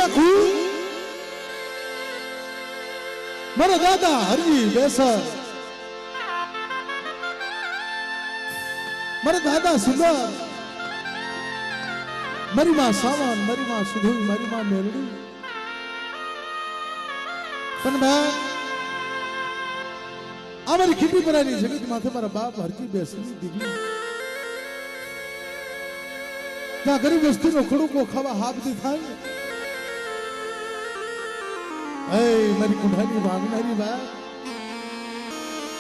રાખું મારા દાદા હરજી બેસર મારા દાદા સુંદર મારી માં સાવન મારી માં સુધોઈ મારી માં મેલડી પણ બા અમારી ખીટી પરાની જગત માથે મારા બાપ હરજી બેસની દીધી ત્યાં ગરીબ વસ્તીનો ખડુકો ખાવા હાબતી થાય મારી કુંઢાની વાગનારી વાત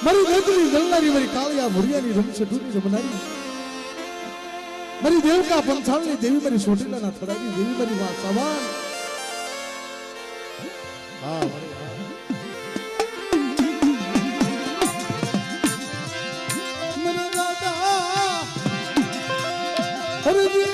મારી દેવની જલનારી મારી કાળિયા ભુરિયાની રમસઠુની રમનારી મારી દેવકા પંચાળની દેવી મારી સોટીલાના થડાની દેવી મારી માં સવાન હા મારા દાદા હરજી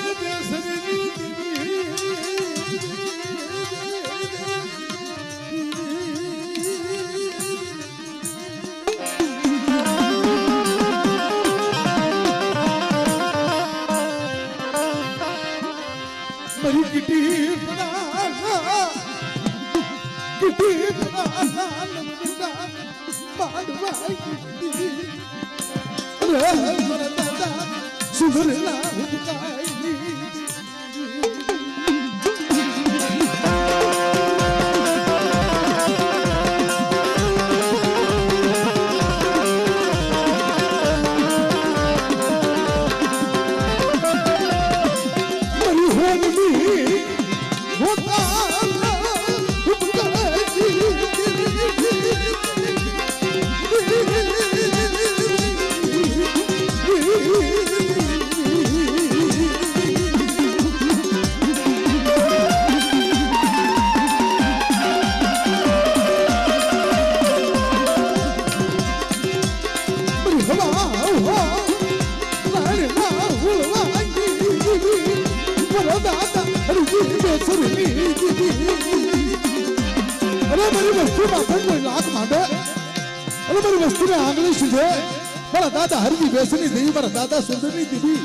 મારા દાદા હરજી બેસની દેવી મારા દાદા સુંદરની દેવી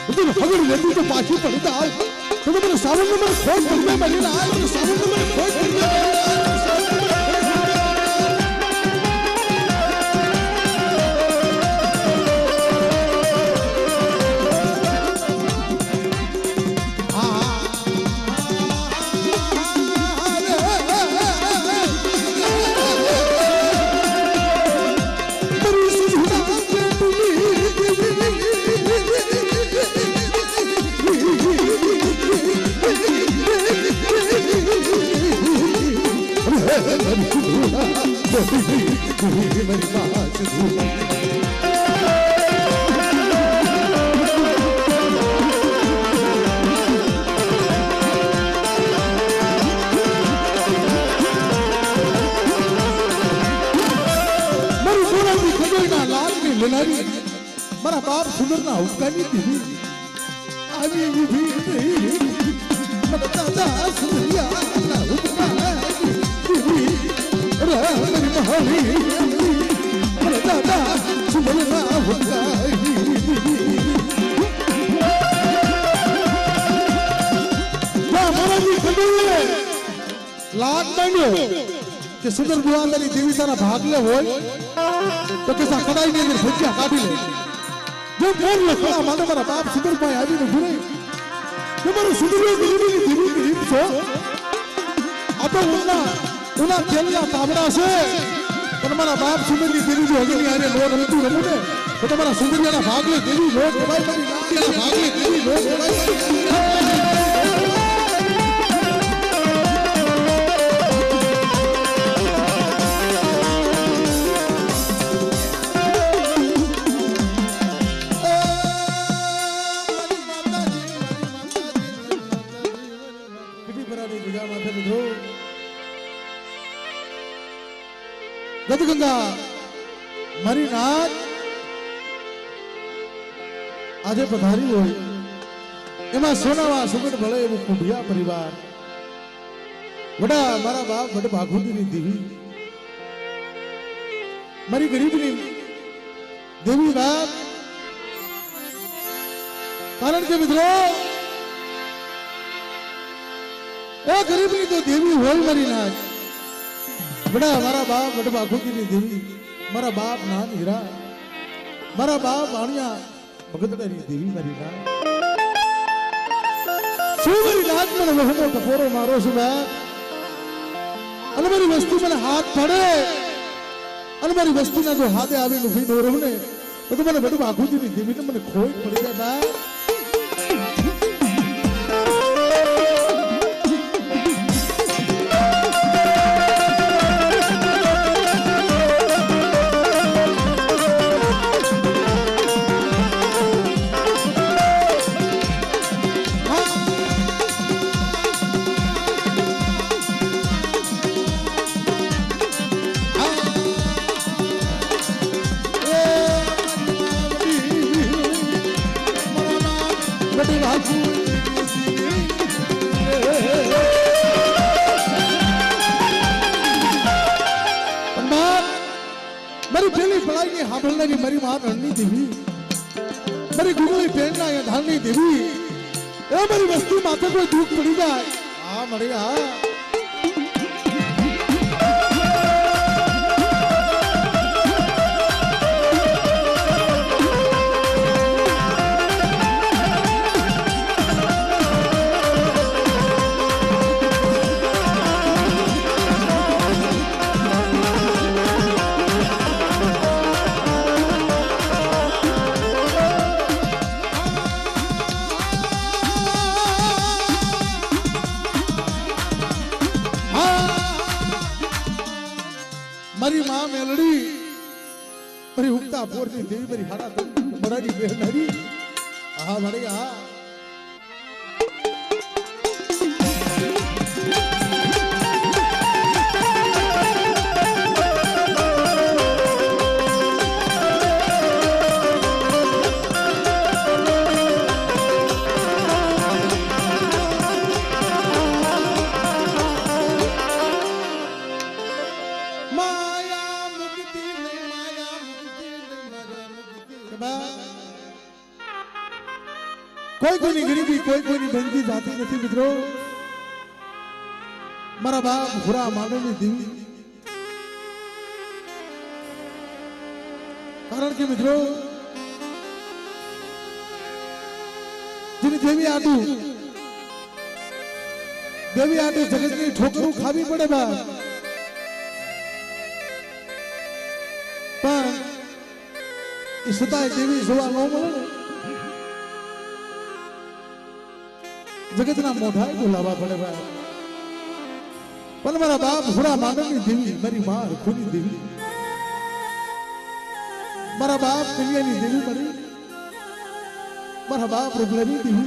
બધું ખબર લેતી તો પાછી પડતા આવ તો મને સાવન નંબર ખોટ પડે મને આ સાવન નંબર ખોટ પડે મારા બાપ સુંદરના હુક્કાની દીવી આવી ઊભી મારા દાદા સુંદરિયાના હુક્કાની દીવી મારી મહાવી મારા દાદા સુંદરના હુક્કાની દીવી મારાની ખંડોળે લાગ માંડ્યો કે સુંદર બુઆની દેવી તારા ભાગલે હોય તો કે કડાઈ ની અંદર ભજીયા કાઢી લે જો મોર લખવા માટે મારા બાપ સુંદરભાઈ આવીને ઘરે તમારું સુંદરીઓ ગરીબીની ધીમી ગરીબ છો આ તો ઉના તેલના તાબડા છે પણ મારા બાપ સુંદરની દેવી જો હગીની આરે લો રમતું રમું ને તો તમારા સુંદરિયાના ભાગલે દેવી લો કબાઈ મારી નાખીના ભાગલે દેવી લો કબાઈ ગદગંગા મારી નાથ આજે પધારી હોય એમાં સોનાવા સુગટ ભળે એવું કુંઢિયા પરિવાર વડા મારા બાપ વડ ભાગુદીની દેવી મારી ગરીબની દેવી વાત કારણ કે મિત્રો એ ગરીબની તો દેવી હોય મારી નાથ બડા મારા બાપ વડવા ખોકીની દેવી મારા બાપ નાન હીરા મારા બાપ વાણિયા ભગતડાની દેવી મારી નાથ શું મારી નાથ મને વહનો ટપોરો મારો છું બાપ અને મારી વસ્તુ મને હાથ પડે અને મારી વસ્તુના જો હાથે આવીને ઉભી ન રહું ને તો મને બધું આખું દેવીને મને ખોટ પડી જાય બાપ મારી માં રણની દેવી મારી ગુરુની પ્રેરણા એ ધારની દેવી એ મારી વસ્તુ માથે કોઈ દુઃખ પડી જાય આ મળે આ મારી માં મેલડી મારી ઉગતા પોરની દેવી મારી હારા મરારી બેહનારી આ મારી આ कोई कोई गरीबी कोई कोई बंदी जाती नहीं मित्रों मारा बाप बुरा मानव देवी कारण के मित्रों जिन्हें देवी आटू जगत की ठोकरू खावी पड़े बा पर इसता देवी जोवा नो મળે जगतना मोढाई बोलावा पड़े भाई पर मारा बाप बुरा मानवनी देवी मेरी मां खूनी देवी मारा बाप कल्याणी देवी मरी मारा बाप रुगलनी देवी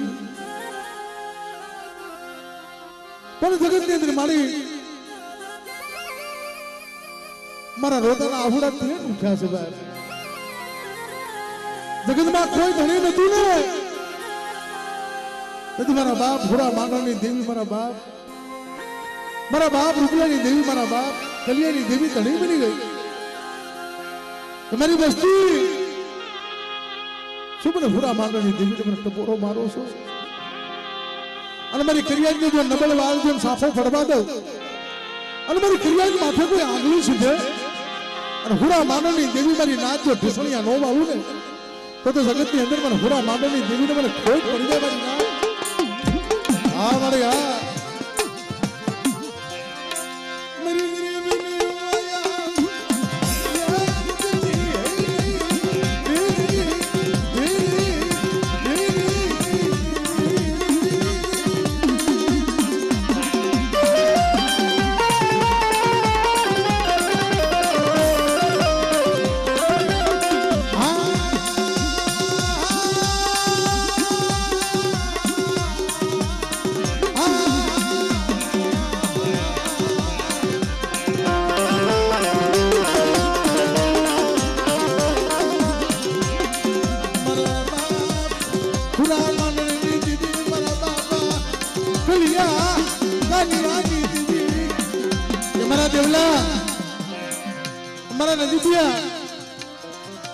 पर जगत के अंदर मारी मारा रोदना आहुड़ा तीन उठा से भाई जगत में कोई धनी नहीं ने यदि मारा बाप बुरा मानवनी देवी मारा बाप रुपयानी देवी मारा बाप कल्याणी देवी तड़ी बनी गई तो मेरी बस्ती सुबह बुरा मानवनी देवी तो मैंने टपोरो मारो सो और मेरी करियर में जो नबल वाल जो साफो फड़वा दो और मेरी करियर में माथे कोई आंगली सीधे और बुरा मानवनी देवी मेरी नाच जो ढिसणिया नो बाबू ने तो जगत के अंदर मैंने बुरा मानवनी देवी ने मैंने खोज पड़ी जाए मेरी नाच हाँ मरेगा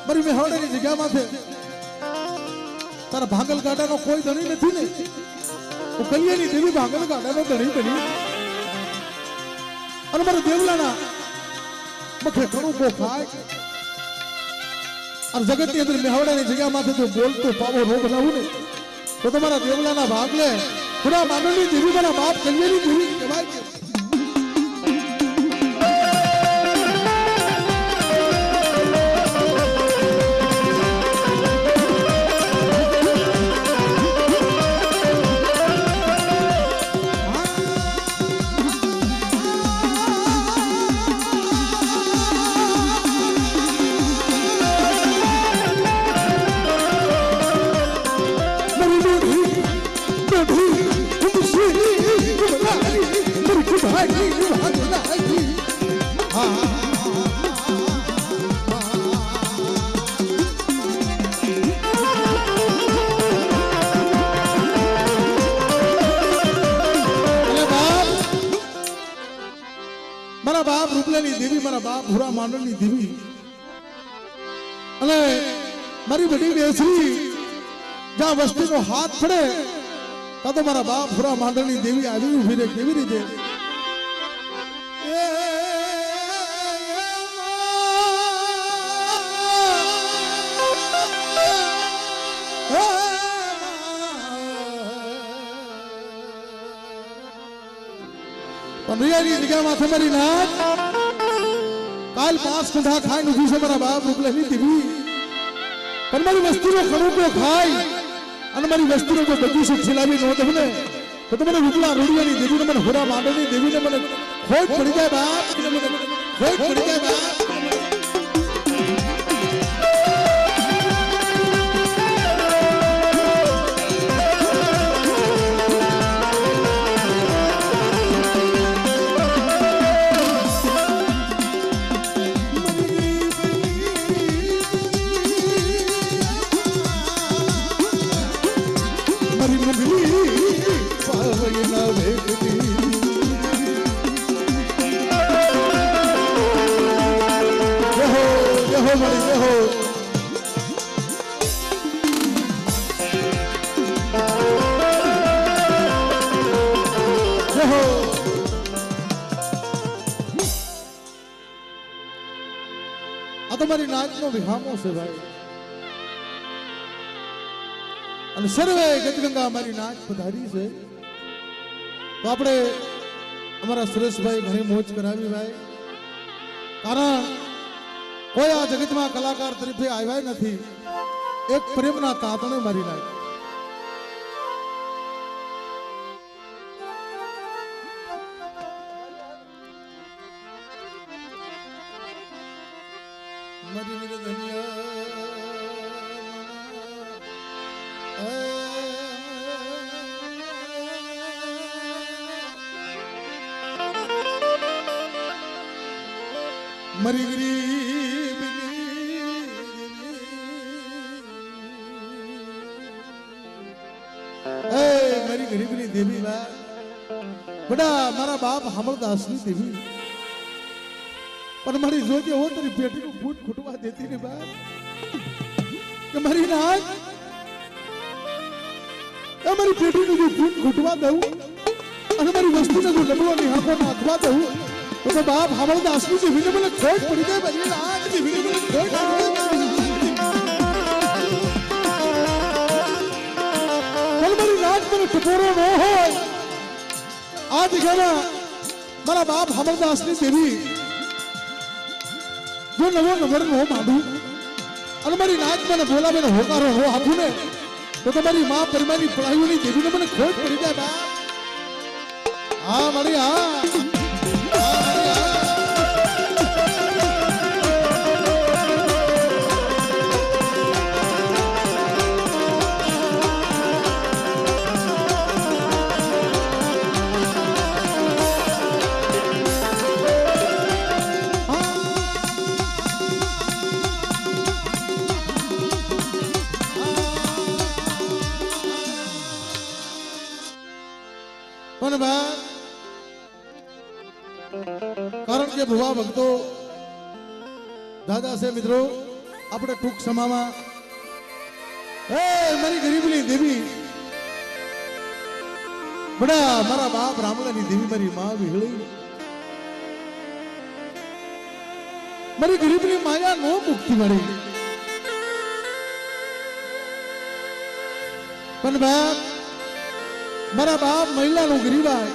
मरी में होने की जगह में थे तारा भागल काटा को कोई धनी नहीं थी કલિયાની દેવી ભાગલ ગાડાનો ધણી બની અને મારા દેવલાના મખે ઘણું કો ખાય અને જગતની અંદર મેહવડાની જગ્યામાંથી તો બોલતો પાવો નો બનાવું ને તો તમારા દેવલાના ભાગ લે પૂરા માનવની દેવી મારા બાપ કલિયાની દેવી કહેવાય છે. મારા બાપ રૂપલાની દેવી મારા બાપ ભૂરા માંડળની દેવી અને મારી બધી બેસરી જ્યાં વસ્તીનો હાથ પડે ત્યાં તો મારા બાપ ભૂરા માંડળની દેવી આવી ઉભી રહે કેવી રીતે પંડરિયાની જગ્યામાં તમારી નાથ કાલ 5 કુંઠા ખાઈને ઉભી છે મારા બાપ રૂપલાની દેવી પણ મારી વસ્તીનો ખડુકો ખાય અને મારી વસ્તીનો જો બગીચો ખીલાવી નો દઉં ને તો મને રૂપલા રોડિયાની દેવીને મને હોરા માંડળની દેવીને મને ખોટ પડી જાય બાપ ખોટ પડી જાય બાપ. આ તમારી નાચનો વિહામો છે ભાઈ અને સર્વે ગજગંગા અમારી નાચ પધારી છે તો આપણે અમારા સુરેશભાઈ ઘણી મોજ કરાવી ભાઈ કારણ કોઈ આ જગતમાં કલાકાર તરીકે આવ્યા નથી એક પ્રેમના તાતણે મારી નાચ મરી ગરીબની દેવી બડા મારા બાપ હમળદાસની દેવી પણ મારી જોજે હો તારી પેટીનું ફૂટ ખૂટવા દેતી ને બા કે મારી નાચ મારી પેટીનું જો ફૂટ ખૂટવા દઉં અને મારી વસ્તુને જો લબડો નિહાળો નાખવા દઉં તો બાપ હમળદાસની દેવીને મને ખોટ પડી જાય મારી નાચ દેવીને મને ખોટ મારી નાચ મને ટકોરો ન હોય આ જગ્યામાં મારા બાપ હમળદાસની દેવી જો નવો નંબર નો માંડું અને મારી નાચ મને બોલાવે ને હોકારો હો આપું ને તો તમારી મા પરિમાની પડાઈઓની દેવીને મને ખોટ પડી જાય બાપ હા મારી હા કારણ કે ભુવા ભક્તો દાદા છે મિત્રો આપણે ટૂંક સમયમાં મારી ગરીબની દેવી બડા મારા બાપ રામલાની દેવી મારી માં વિહળી મારી ગરીબની માયા નો મુક્તિ મળી પણ બાપ મારા બાપ મહિલાનો ગરીબાય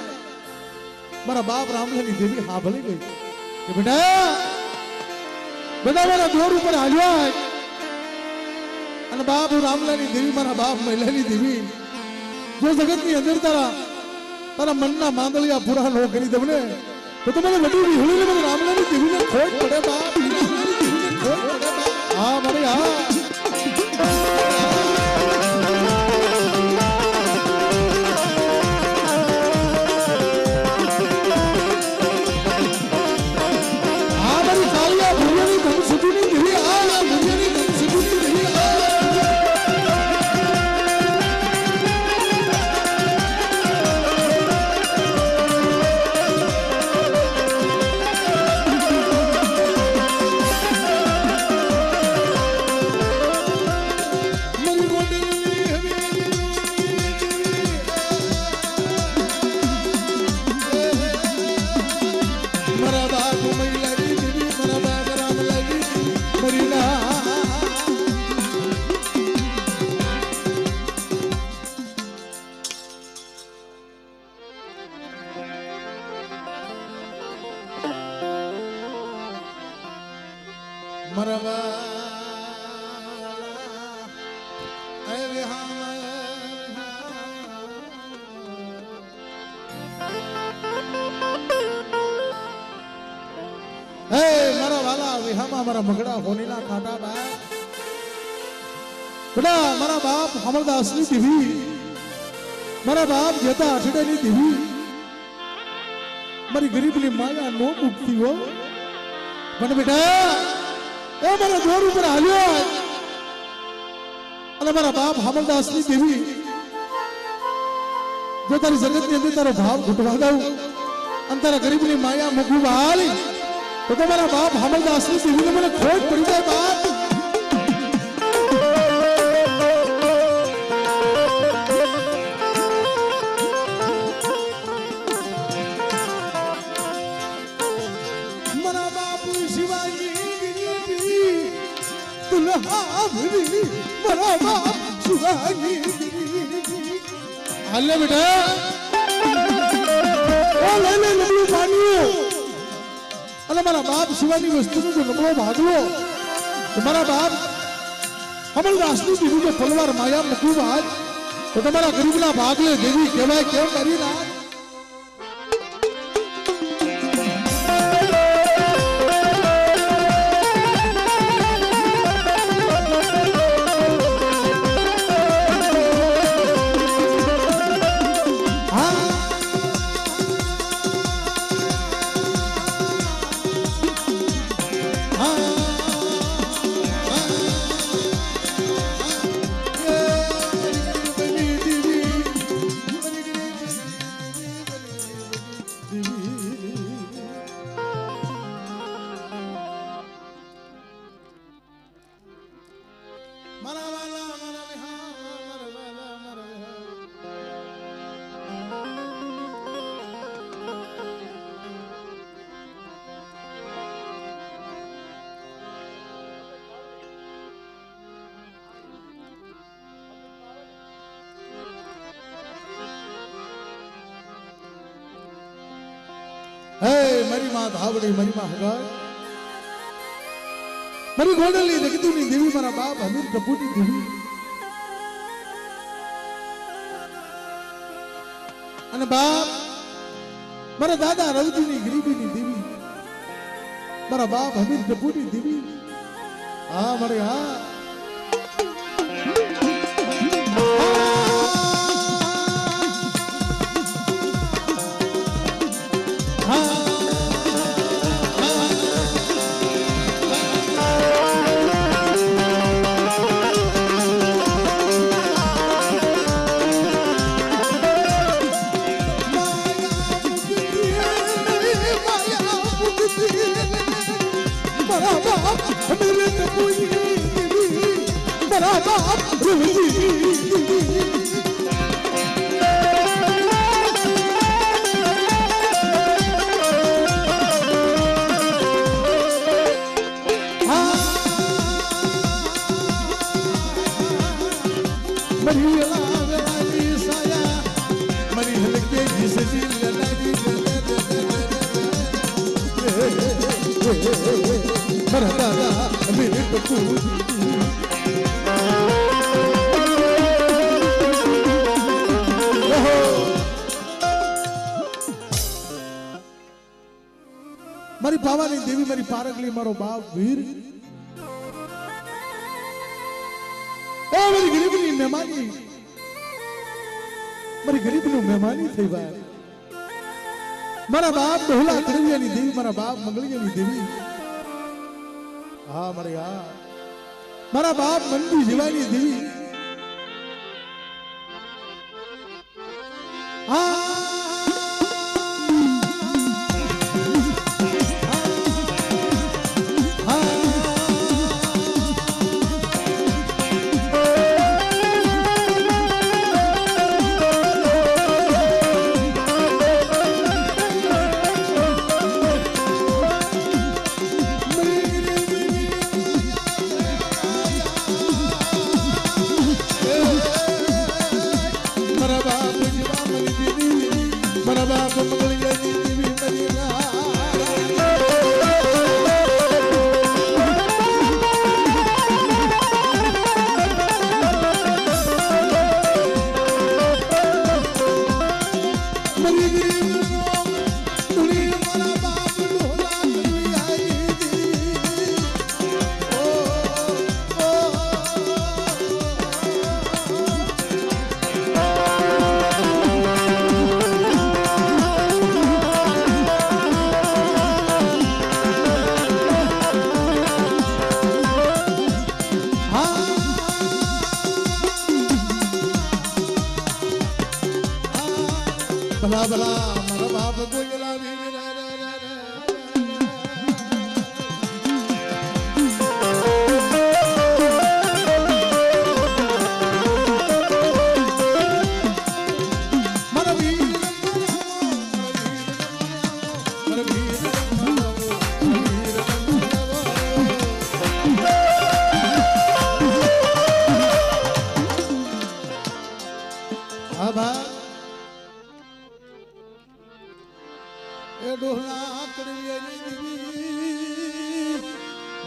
મારા બાપ રામલાની દેવી હા ભલી ગઈ કે બેટા બધા મારા દોર ઉપર હાલ્યા અને બાપ રામલાની દેવી મારા બાપ મહિલાની દેવી જો જગતની અંદર તારા મનના માંદલિયા પૂરા ન કરી દઉં ને તો તમારે વડી વિહળીને મને રામલાની દેવીને ખોટ પડે બાપ હા મારે હા મારા મગડા હોનીના કાંટા બા બડા મારા બાપ અમરદાસની દેવી મારા બાપ જેતા અઠડેની દેવી મારી ગરીબની માયા નો મુક્તિ હો પણ બેટા એ મારા દોર ઉપર હાલ્યો અને મારા બાપ અમરદાસની દેવી જો તારી જગતની અંદર તારો ભાવ ઘૂંટવા દઉં અને તારા ગરીબની માયા મૂકવું હાલી તો તમારા બાપ અમરદાસની દેવીને મને ખોટ પડી જાય બાપ મારા બાપુ શિવાજી દુલ્હા ભરી મારા બાપ શિવાજી હાલે બેટા ઓ લે નબળું પાણી અને મારા બાપ શિવાની વસ્તુનો જો નબળો ભાગવો તો મારા બાપ અમરદાસની દેવીને તલવાર માયા મૂકવું આજ તો તમારા ગરીબના ભાગલે દેવી કહેવાય કેમ કરી ના મારી માં ધાવડી મારી માં હગાર મારી ગોડલી જગતુની દેવી મારા બાપ હમીર પ્રભુની દેવી અને બાપ મારા દાદા રવજીની ગરીબીની દેવી મારા બાપ હમીર પ્રભુની દેવી હા મારે હા मरी लागी साया मरी हलके जिस दिल लगी मरा दादा मेरे पप्पू मारी पावानी देवी मारी पारगली मारो बाप वीर ओ मारी गरीबनी मेहमानी मारी गरीबनी मेहमानी थई बार मारा बाप बहुला करवियानी देवी मारा बाप मंगलियानी देवी हाँ मारा बाप मंदी जीवानी देवी हाँ भला भला मारा बाप गोयला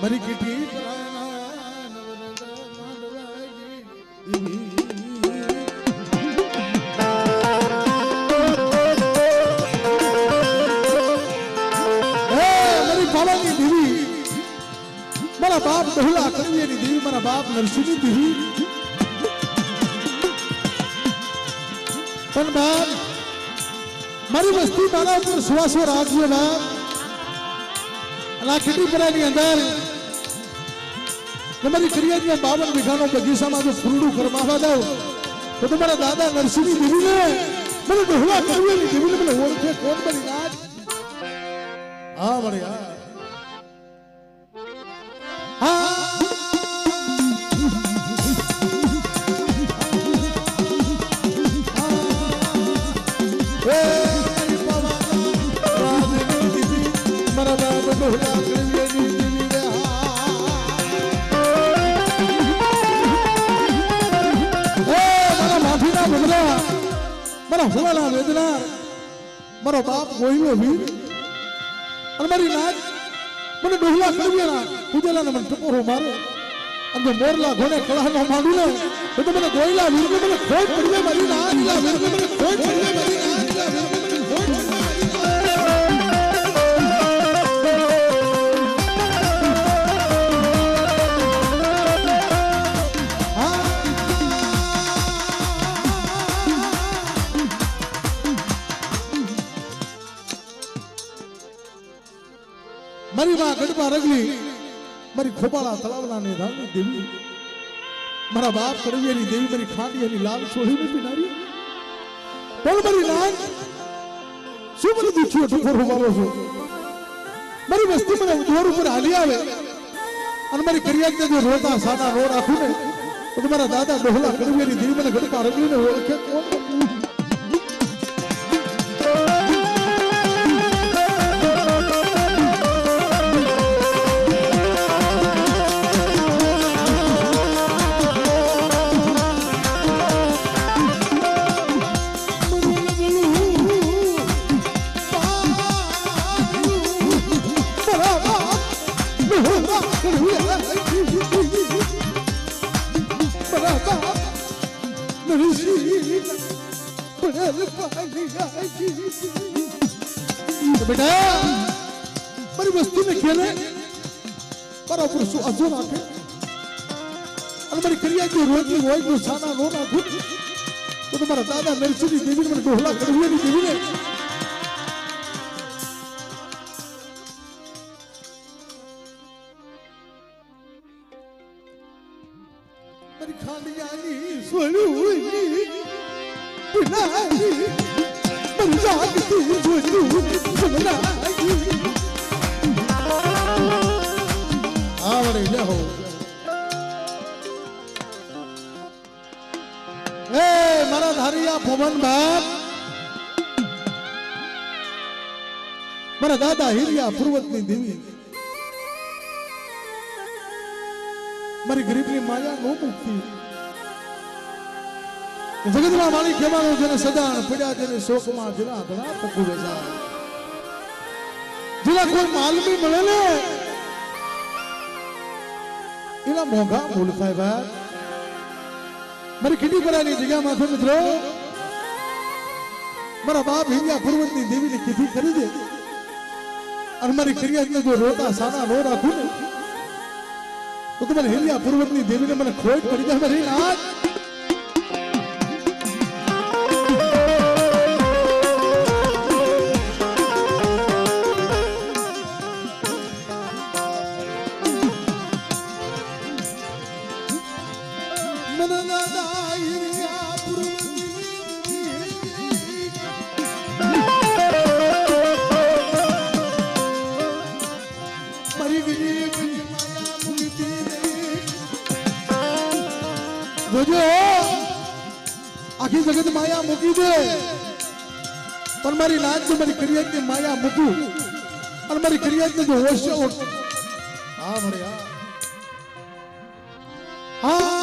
मरी किटी मारा बाप बहुला करवियानी देवी मारा बाप नरसिंह देवी पण बाप मारी वस्ती मारा ऊपर सुवासो राज्य बाप अला किटी परानी अंदर तुम्हारी करियर में 52 बीघानो बगीचा में जो फूलू करमावा दो तो तुम्हारा दादा नरसिंह देवी ने मैंने बहुला करवियानी देवी ने मैंने ओळखे कोण बनी नाच हां बढ़िया मारा हुवाला वेदना मारो बाप गोइलो वीर और मारी नाच मने डोहला करवियाना पूजेला ने मन टपोरो मारो अंदर मोरला घोड़े कळहानो माडू ने तो मने गोइला वीर ने मने खोट पड़वे मारी नाच ला वीर ने मने खोट पड़वे मारी नाच ला वीर ने मने खोट पड़वे मारी मां गढ़वा रगली मारी खोबाला तलावला ने रानी देवी मारा बाप करवियानी देवी मारी खांडियानी लाल सोही में बिनारी बोल मारी लाल सुमन दुखियो ठोकर होवालो छो मारी वस्ती में जोर ऊपर हाली आवे और मारी करिया के जो रोता सादा रो राखू ने तो तुम्हारा दादा डोहला करवियानी देवी माने गढ़वा रगली ने ओळखे कोण बेटा મારી વસ્તીને ખેલે બરાબર શું અજો રાખે અને મારી ક્રિયા જો રોજની હોય તો સાના નો નાખું તો તમારા દાદા નરસિંહની દેવીને મને ડોહલા કરવીની દેવીને મારી ખાંડિયાની સોળુની બિનાઈ મારી જાગતી જોજુ સમનાઈ આવડે લે હો એ મારા ધારિયા ભવન બાપ મારા દાદા હિરિયા પૂર્વતની દેવી મારી ગરીબની માયા નો મુક્તિ જગતમાં મારી કહેવાનો જેને સદાણ પડ્યા જેને શોકમાં જેના ઘણા પકુ બેસા જેના કોઈ માલમી મળે ને એના મોંઘા મૂળ થાય ભાઈ મારી ખીટી પરાની જગ્યામાં છે મિત્રો મારા બાપ હિરિયા પૂર્વતની દેવીને કીધી કરી દે અને મારી ક્રિયાને જો રોતા સાના નો રાખું ને તો તમારે હિરિયા પૂર્વતની દેવીને મને ખોટ પડી જાય મારી નાથ આખી જગત માયા મૂકી દે પણ મારી નાચ જો મારી ક્રિયાની માયા મૂકું અને મારી ક્રિયાને જો હોશ હા મળે હા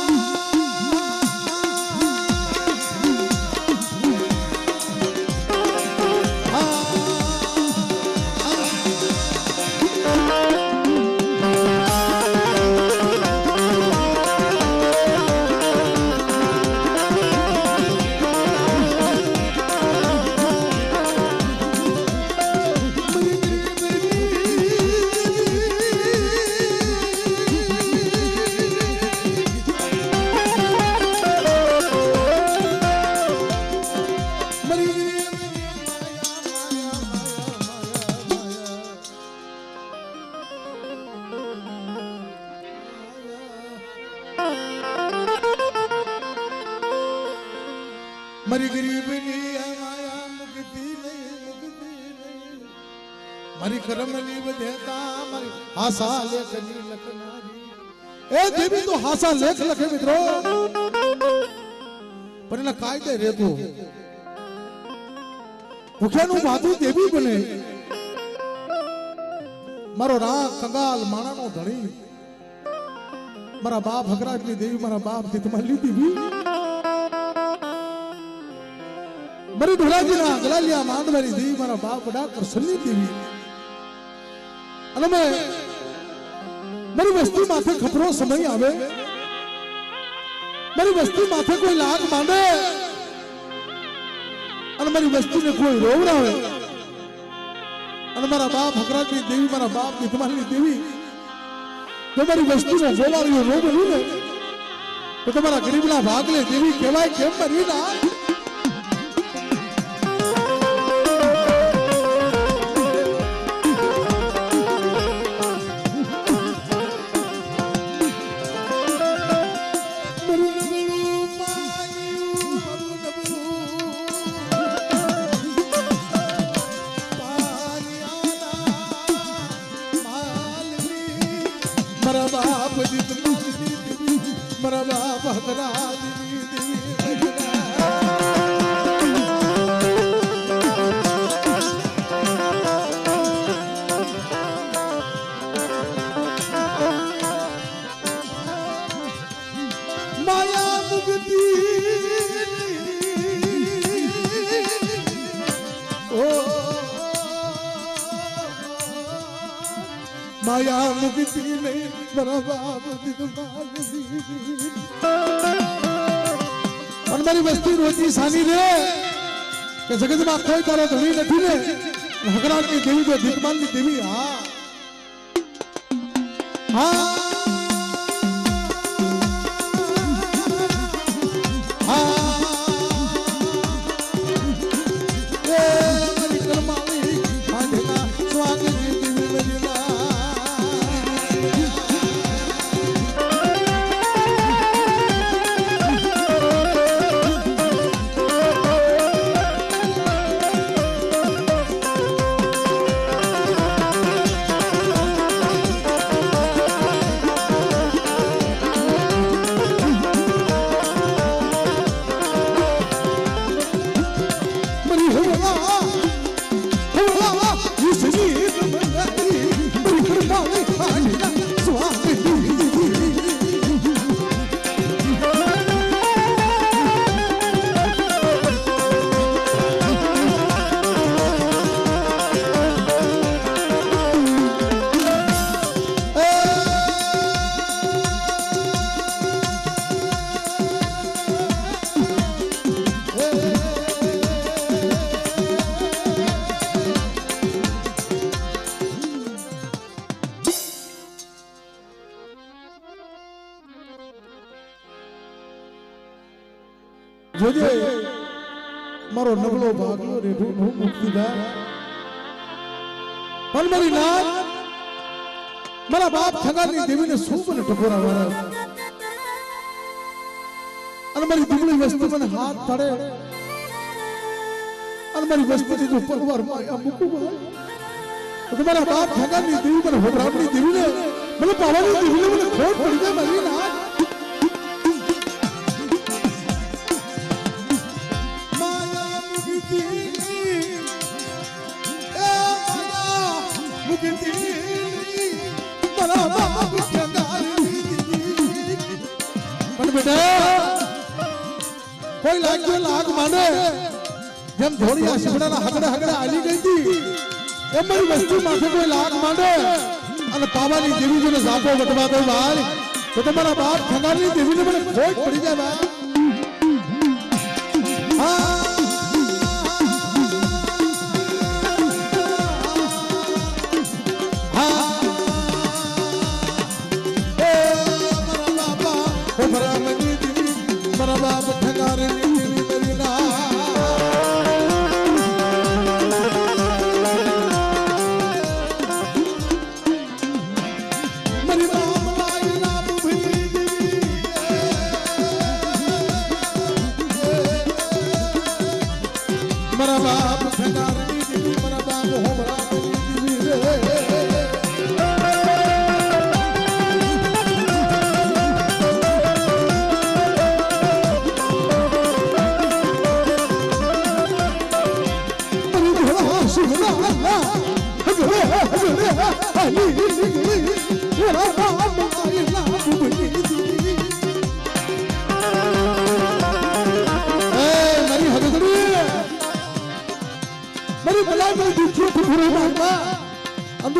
મારી ગરીબની માયા મુકતી નહીં મારી કરમની વધેતા મારી હાસા લેખની લખનારી એ દેવી તો હાસા લેખ લખે મિત્રો પણ એના કાયદે રહેતો ભૂખ્યાનું માથું દેવી બને મારો રાગ કંગાલ માણાનો ધણી મારા બાપ હકરાજની દેવી મારા બાપ તીતમાં લીધી મારી ધોરાજીના ગલાલિયા માંડવાની દેવી મારા બાપ ડાક્ટર સન્ની દેવી અને મારી વસ્તી માથે ખપરો સમય આવે મારી વસ્તી માથે કોઈ લાગ માંડે અને મારી વસ્તીને કોઈ રોવડાવે અને મારા બાપ હકરાજની દેવી મારા બાપ તીતમાલની દેવી જો મારી વસ્તીનો ગોવાળીઓ નો બન્યું ને તો તમારા ગરીબના ભાગલે દેવી કહેવાય કેમ મારી ના माया मुक्ति नहीं मारा बाप और मारी वस्तु रोजी सानी रे કે જગતમાં કોઈ તારો ધણી નથી ને હકરાની દેવી જો દીપમાનની દેવી હા હા જોજે મારો નબળો ભાગ્યો રે હું મુક્તિદા પણ મારી નાથ મારા બાપ ઠગાની દેવીને શું મને ટકોરા મારા અને મારી દુબળી વસ્તુ મને હાથ પડે અને મારી વસ્તુથી જો પરવાર માયા મૂકું તો તમારા બાપ ઠગાની દેવી મને હોબરામની દેવીને મને પાવાની દેવીને મને ખોટ પડી જાય મારી નાથ कोई लाग माने जब धोड़ी आशीपड़ा हगड़े हगड़े आली गई थी एम मारी वस्तु माथे कोई लाग माने અને પાવાની દેવી જોને સાપો વટવા દો બાર તો તમારા બાપ ઠગાની દેવીને મને ખોટ પડી જાય બા હા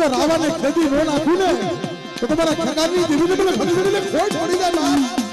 रावण ने खेती नो नाखू ने तो तुम्हारा खगानी देवी ने खगड़ी ने खोज पड़ी जाए मां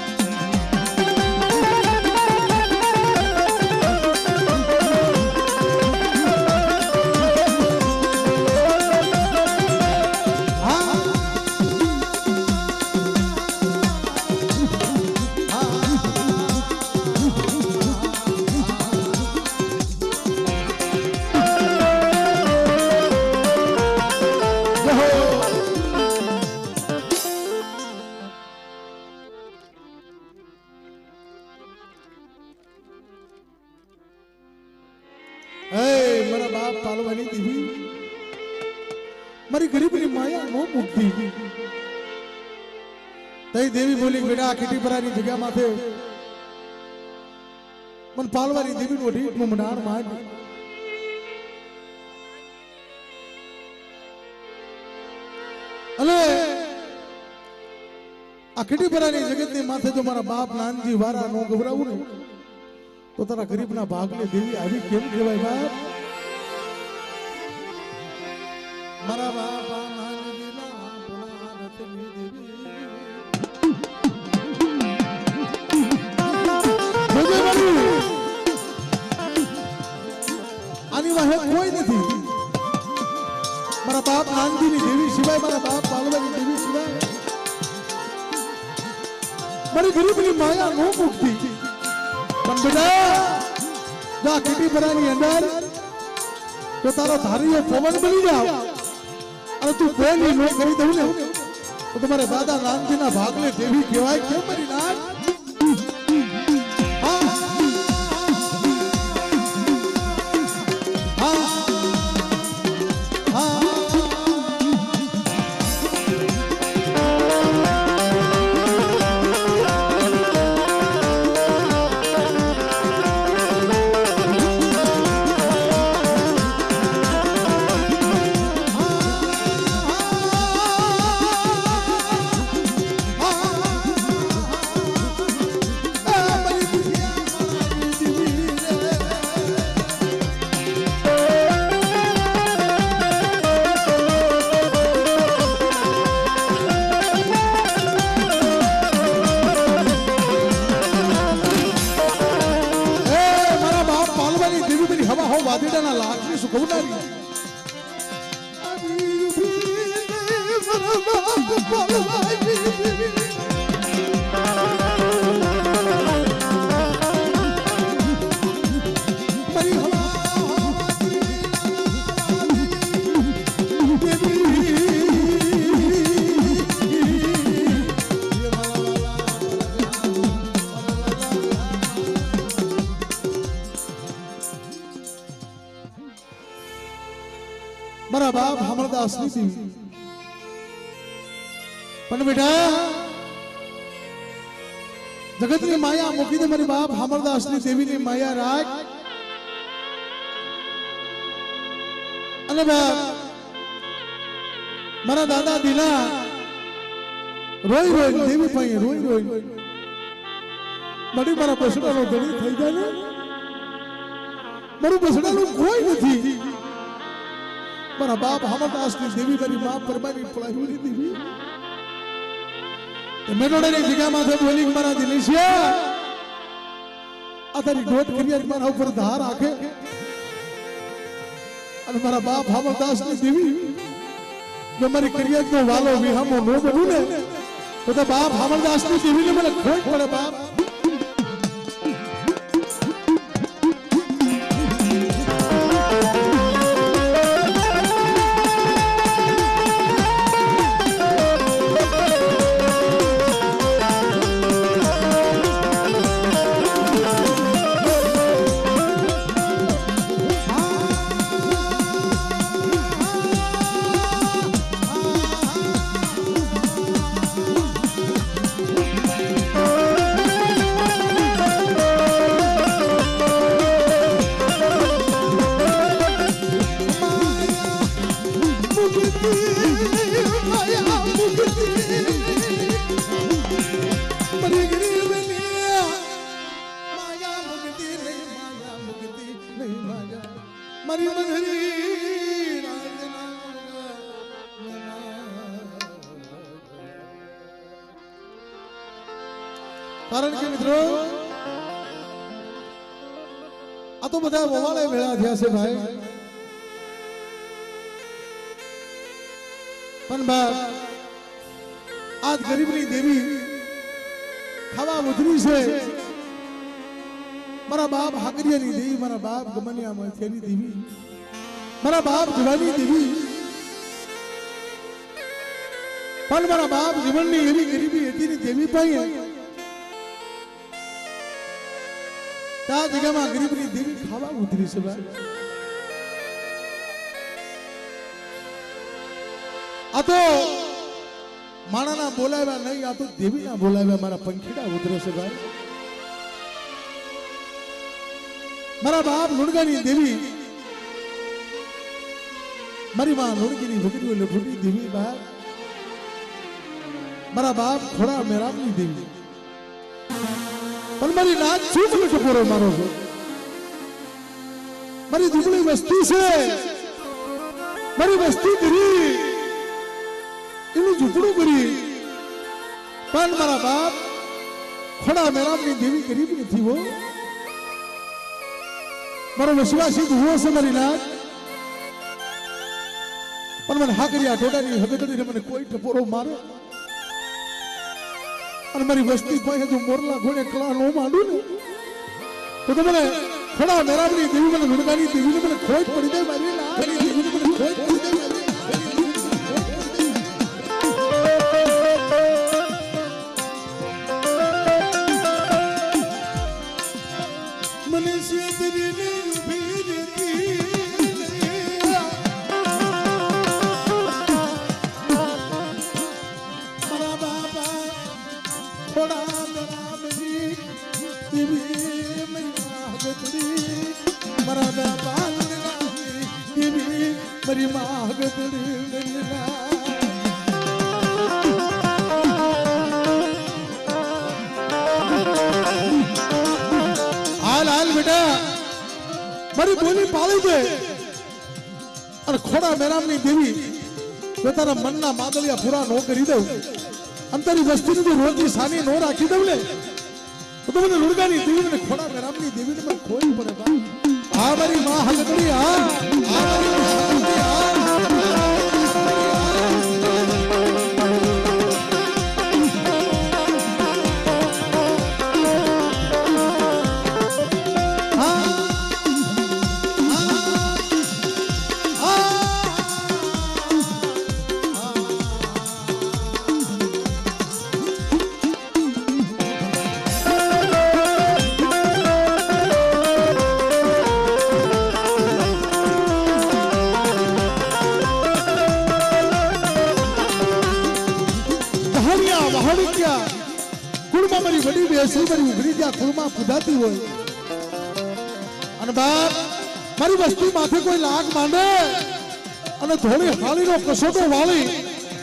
देवी बोली बेटा खिटी परानी जगह माथे मन पालवारी देवी नो ढीठ में मनार मार अले आ खिटी परानी जगत ने माथे जो मारा बाप नानजी वारा नो घबराऊ ने तो तारा गरीब ना भागले देवी आवी केम कहेवाय बाप मारा बाप नानजी ना સિવાય મારા બાપ પાલવાની દેવી સિવાય મારી ગરીબની માયા નો મુક્તિ પણ બેટા જા કીટી પરાની અંદર તો તારો ધારીઓ પવન બની જાવ અને તું બોલી નો કરી દઉં ને તો તમારે દાદા રામજીના ભાગલે દેવી કહેવાય કેમ મારી નાથ વાદળાના લાખની સુખવનારી મારા બાપ હમરદાસની દેવી પણ બેટા જગતની માયા મૂકી દે મારી બાપ હમરદાસની દેવીની માયા રાખ અને બાપ મારા દાદા દીના રોઈ રોઈ દેવી પાસે રોઈ રોઈ મારી મારા બસડાનો ધણી થઈ જાય ને મારું બસડાનું કોઈ નથી મારા બાપ હમરદાસની દેવી મારી મા પરમાની પળાવી દેવી મેલોડાની જગ્યામાંથી બોલી મારા દિનેશિયા આ તારી ગોટ કરી મારા ઉપર ધાર રાખે અને મારા બાપ હમરદાસની દેવી જો મારી કરિયાતનો વાલો વિહામો નો બનું ને તો બાપ હમરદાસની દેવીને મને ખોટ પડે બાપ કારણ કે મિત્રો આ તો બધા વવાળે ભેળા થયા છે ભાઈ પણ બાપ આજ ગરીબની દેવી ખાવા ઉધરી છે મારા બાપ હાકરિયાની દેવી મારા બાપ ગમનિયામાં થેલી દેવી મારા બાપ જવાની દેવી પણ મારા બાપ જીવનની એવી ગરીબી હતી ને દેવી પાસે આ જગ્યામાં ગરીબની દેવી ખાવા ઉતરી છે ભાઈ આ તો માણાના બોલાવ્યા નહીં આ તો દેવીના બોલાવ્યા મારા પંખીડા ઉતરે છે ભાઈ મારા બાપ લુણગાની દેવી મારી માં લુણગીની ભગડી એટલે ભૂટી દેવી બાપ મારા બાપ ખોડા મેરામની દેવી પણ મારી નાચ શું મને ટપોરો મારો છો મારી દુબળી વસ્તી છે મારી વસ્તી કરી એનું ઝૂંપડું કરી પણ મારા બાપ ખોડા મેરામની દેવી ગરીબ નથી હો મારો વિશ્વાસી હુઓ છે મારી નાચ પણ મને હાકરિયા ઢોડાની હગદડીને મને કોઈ ટપોરો મારે અને મારી વસ્તી પાસે જો મોરલા ઘોડે કળા નો માંડું ને તો મને ખોડા મેરામની દેવી મને લુણગાની દેવીને મને ખોટ પડી જાય મારી દેવીને મને ખોટ પડી જાય મારી માગતડી હાલ હાલ બેટા મારી બોલી પાળી દે અને ખોડા મેરામની દેવી જો તારા મનના માદળિયા પૂરા નો કરી દઉં અને તારી વસ્તીની જો રોજી સાની નો રાખી દઉં ને તો મને લુણગાની દેવી ને ખોડા મેરામની દેવીને મને ખોઈ પડે બા આ મારી માં હલકડી આ મારી હલકડી આ મારી વડી બેસી મારી ઉઘરી જ્યાં કુળમાં પુદાતી હોય અને બાપ મારી વસ્તી માથે કોઈ લાગ માંડે અને થોડી હાલીનો કસોટો વાળી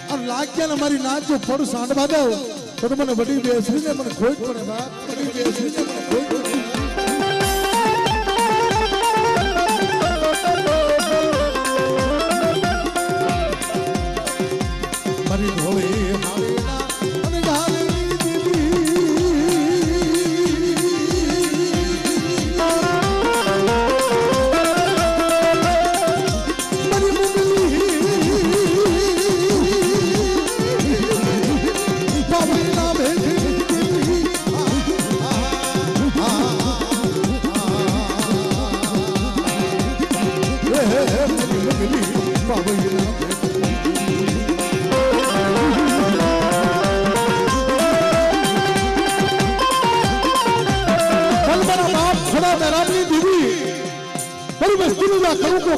અને લાગ્યા ને મારી નાચ જો ફળ સાંડવા દઉં તો મને વડી બેસરીને મને ખોટ પડે બાપ વડી બેસરીને મને ખોટ પડે મારી ધોળી હાલીના અને ગાલી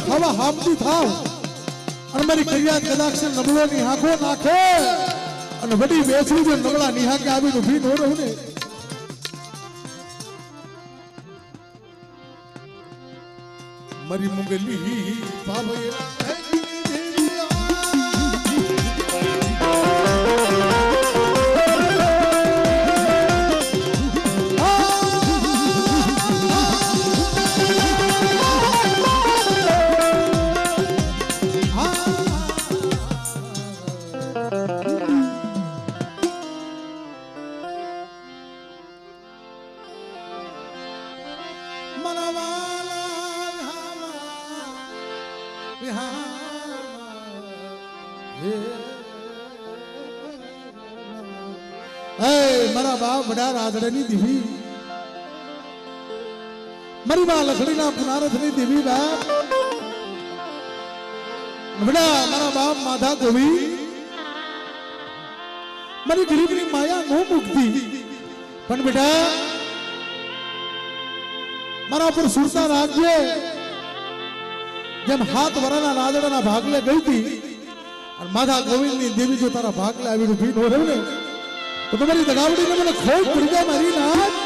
ખાવા હામતી થાવ અને મારી ફરિયાદ કદાચ નબળો નિહાકો નાખે અને વડી બેસરી જો નબળા નિહાકે આવીને ઊભી ન રહું ને મારી મુંગલી પાવૈયા મારા બાપ વડા રાધડાની દેવી મારી માં લખડીના પુનારથની દેવી બાપ વડા મારા બાપ માધા ગોવી મારી ગરીબની માયા નો મુક્તિ પણ બેટા મારા પર સુરતા રાખજે જેમ હાથ વરાના રાધડાના ભાગલે ગઈ હતી અને માધા ગોવિંદની દેવી જો તારા ભાગલે આવીને ઊભી નો રહે ને તો તમારી દગાવડીને મને ખોટ પડી જાય મારી નાથ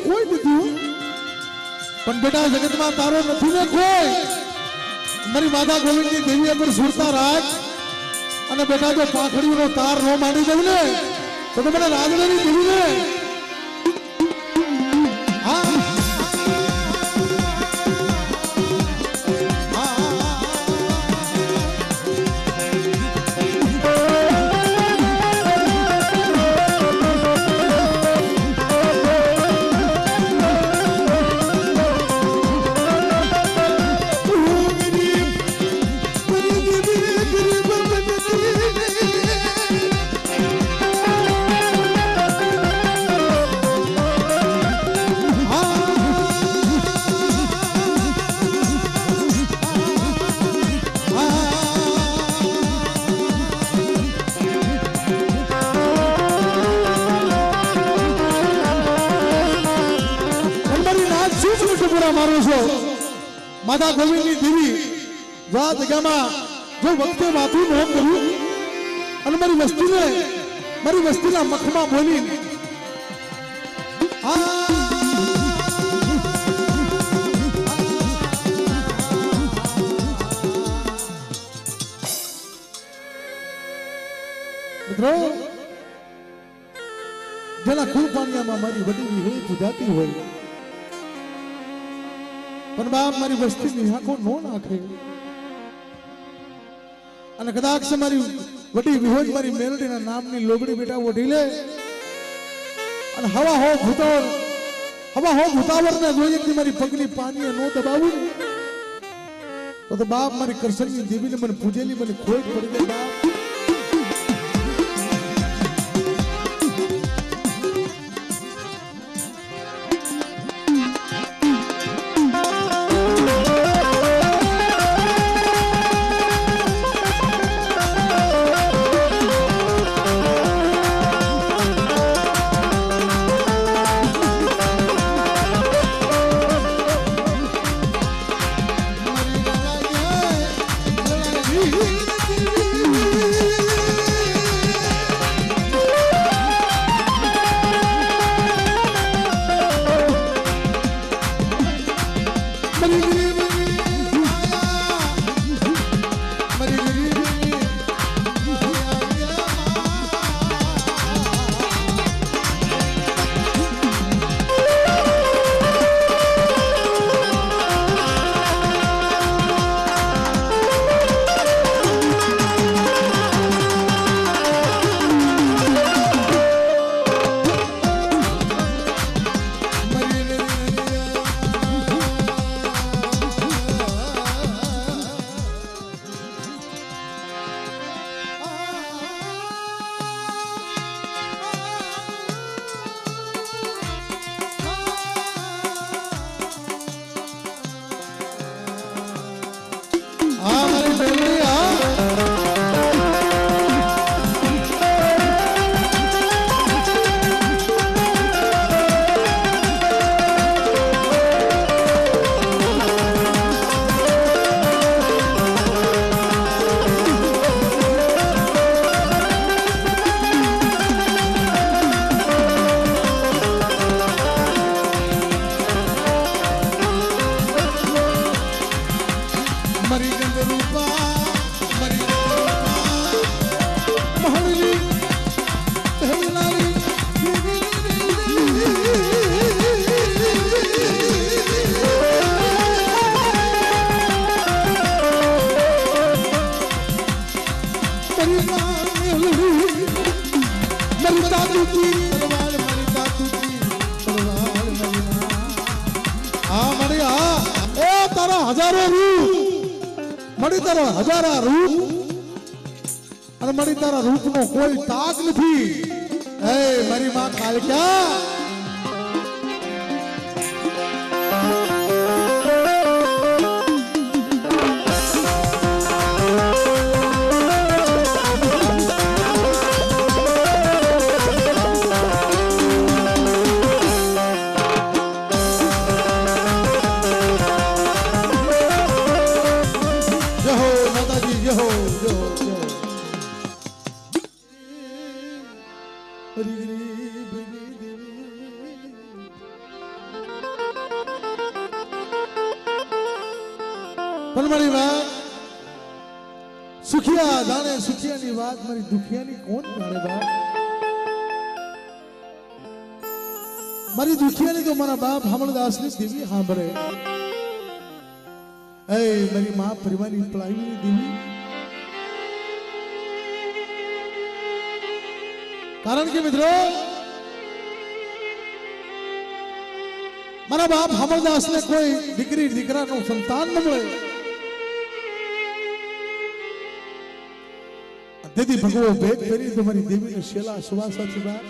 કોઈ નથી પણ બેટા જગતમાં તારો નથી ને કોઈ મારી માતા ગોવિંદની દેવી પર સુરતા રાખ અને બેટા જો પાંખડીનો તાર નો માંડી દઉં ને તો મને રાજડાની દેવીને માતા ગોવિંદની દેવી જા જગામાં જો વખતે માથું નોમ કર્યું અને મારી વસ્તીના મખમાં બોલી મિત્રો જેના ખૂન પાણીયામાં મારી વડી વિહોળી પૂજાતી હોય પણ બાપ મારી વસ્તીની આંખો નો નાખે અને કદાચ મારી વડી વિહોજ મારી મેલડીના નામની લોગડી બેટા ઓઢી લે અને હવા હો ભૂતાવર ને જોઈએ મારી પગની પાણીએ નો દબાવું તો બાપ મારી કરસનની દેવીને મને પૂજેલી મને ખોટ પડી જાય બાપ હજારા રૂપ અને મારી તારા રૂપનો કોઈ તાગ નથી હે મારી માં કાલિકા પણ મારી વાત સુખિયા જાણે સુખિયાની વાત મારી દુખિયાની કોણ જાણે બાપ મારી દુખિયાની તો મારા બાપ હમણદાસની દેવી સાંભળે. એ મારી માં પરિવારની પલાવીની દેવી. કારણ કે મિત્રો મારા બાપ હમણદાસને કોઈ દીકરી દીકરાનું સંતાન ન મળે. તેથી ભગવો ભેટ કરી તમારી દેવીને શેલા સુવાસાથી બાપ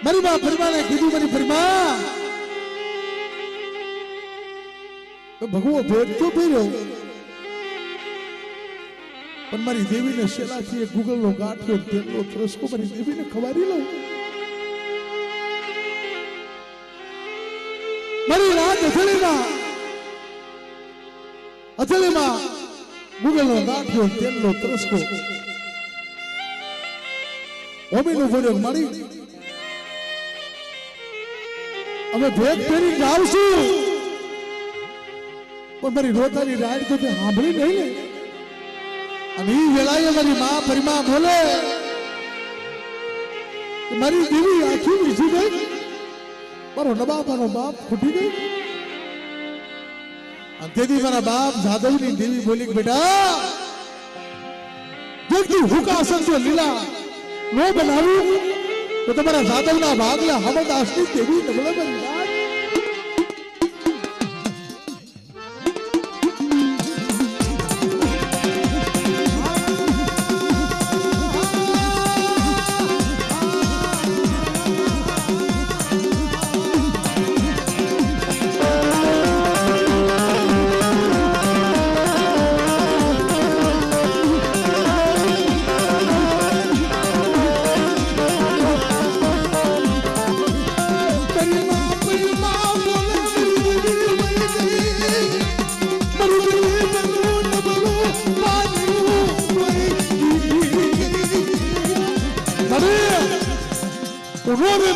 મારી બા પરિમાને કીધું મારી પરિમા ભગવો ભેટ તો પહેર્યો પણ મારી દેવીને શેલાથી એક ગુગલનો ગાંઠિયો તેલનો ત્રસકો મારી દેવીને ખવારી લઉં. મારી રાત અથેળીમાં ગુગલનો ગાંઠિયો તેલનો ત્રસકો ઓમીનું ભોજન મળી અમે ભેટ પહેરી જાવશું. પણ મારી રોતાની રાડ તો તે સાંભળી નહીં ને. અને એ વેળાએ મારી માં પરિમા બોલે મારી દેવી આખી લીધી ગઈ. મારો નબાબાનો બાપ ખૂટી ગઈ. અને તેથી મારા બાપ જાદવની દેવી બોલી બેટા જો તું હુકાસન જો લીલા નો બનાવ્યું તો તમારા જાદવના ભાગલા હમણદાસની દેવી નબળે બની જાય.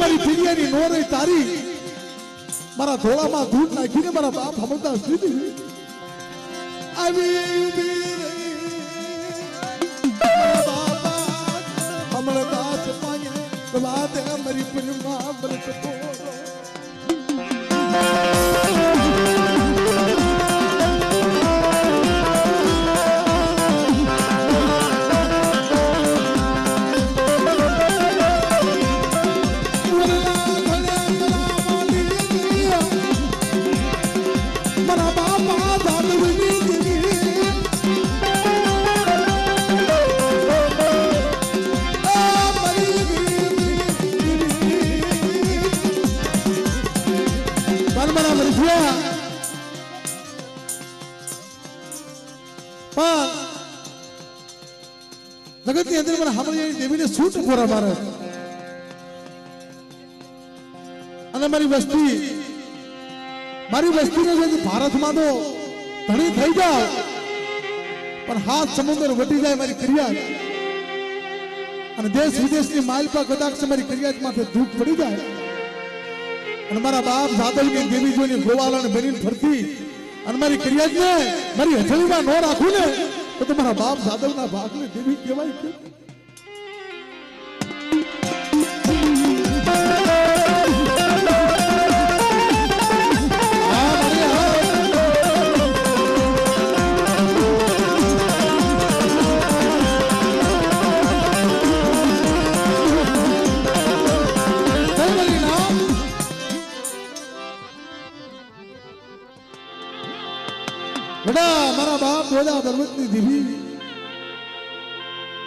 મારી પીડિયાની નોરે તારી મારા ધોળામાં ધૂળ નાખીને મારા બાપ હમણદાસ દીધી હમણદાસ વાત મારી પરિમા વ્રત જગતની અંદર મને હમણાં દેવીને છૂટ ખોરા મારે અને મારી વસ્તીને ભારતમાં તો ધણી થઈ જાવ પણ હાથ સમુદ્ર વટી જાય મારી ક્રિયા અને દેશ વિદેશની માલપા કદાચ મારી ક્રિયા માથે ધૂપ પડી જાય અને મારા બાપ જાદવની દેવી જોઈને ગોવાળાને બનીને ફરતી અને મારી ક્રિયાને મારી હથેળીમાં ન રાખું ને તો તમારા બાપ જાદવના ભાગને દેવી કહેવાય કે મારા બાપ બોલા દરવતની દેવી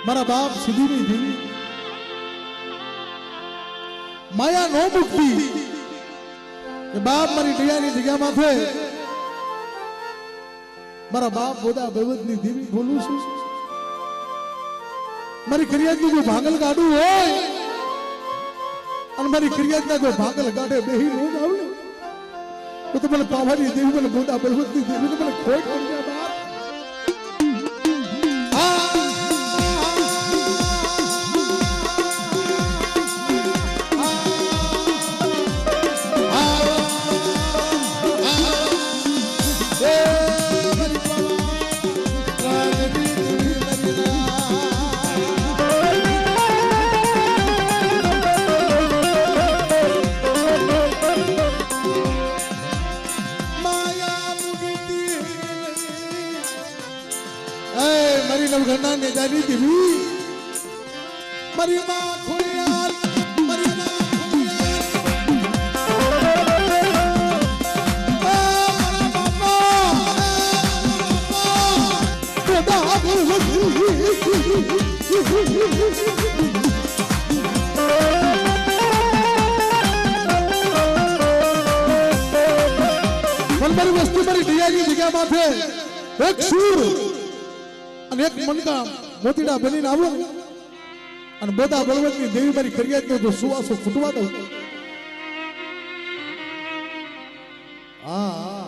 મારા બાપ સુધીની દેવી માયા નો મુક્તિ કે બાપ મારી દયાની જગ્યામાં છે મારા બાપ બોલા દરવતની દેવી બોલું છું મારી ફરિયાદની જો ભાગલ કાઢું હોય અને મારી ફરિયાદના જો ભાગલ કાઢે બેહી નો આવડે તો મને પાવાની દેવી મને બોલા દરવતની દેવી મને ખોટ પડી જાય બાપ મારી નવઘરના ને જાની દેવી મારી માં ખોડિયાર મારી માં મનબરી વસ્તુ મારી ડિયાની જગ્યા માથે એક સૂર અને એક મનકા મોતીડા બનીને આવો અને બધા બળવંતની દેવી મારી ફરિયાદનો જો સુવાસો ફૂટવા દઉં હા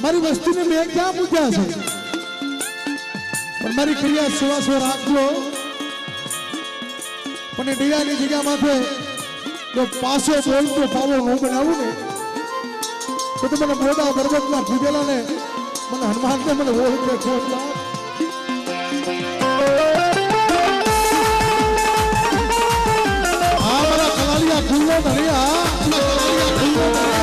મારી વસ્તુને મેં ક્યાં પૂછ્યા છે પણ મારી ક્રિયા સુવાસો રાખજો પણ ડિયાની જગ્યા માથે જો પાછો બોલતો પાવો ન બનાવું ને તો મને મોટા પર્વતના પૂજેલા ને મને હનુમાન ને મને ઓળખે ખોટલા આ મારા કલાલિયા ખુલ્લો ધણિયા કલાલિયા ખુલ્લો ધણિયા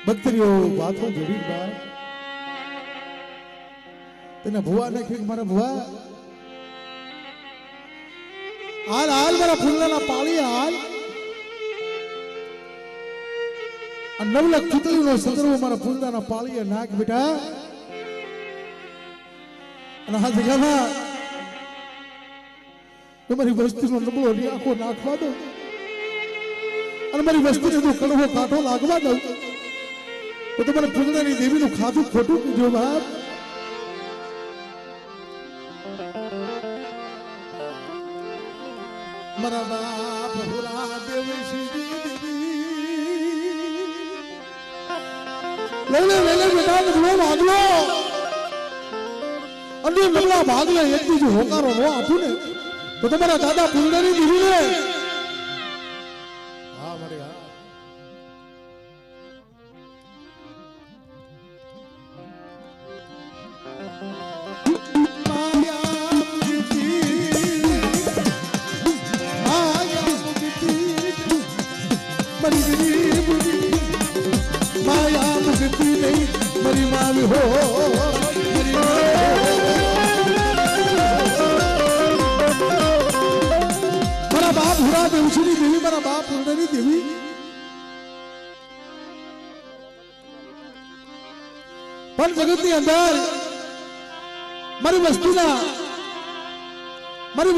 ભક્તરીઓ વાતો જોડી બાર તેને ભુવા ને કે મારા ભુવા હાલ હાલ મારા ફૂલના પાળી હાલ આ 9 લાખ પુતળીનો સંદર્ભ મારા ફૂલના પાળીએ નાખ બેટા અને આ જગ્યામાં તમારી વસ્તીનો નબળો આખો નાખવા દો અને મારી વસ્તીને જો કડવો કાંઠો લાગવા દઉં તો તમારે પૂર્ણાની દેવીનું ખાધું ખોટું કીધું બાપ મારા બાપ ભુરા દેવી લઈને બેટા નબળો ભાગલો અને નબળા ભાગલે એક બીજું હોકારો ન આપું ને તો તમારા દાદા પૂર્ણાની દેવીને હા મારી હા मरी माल हो मारा बाप हुरा देवश्री देवी मारा बाप पूर्णनी देवी पर जगत ની અંદર મારી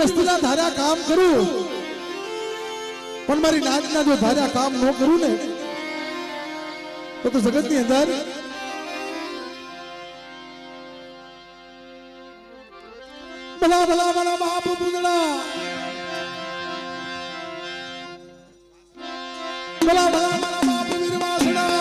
વસ્તુના ધાર્યા કામ કરું પણ મારી નાચના જો ધાર્યા કામ ન કરું ને તો જગત ની અંદર ભલા ભલા મારા બાપ પૂજણા ભલા ભલા મારા બાપ વીરવાસણા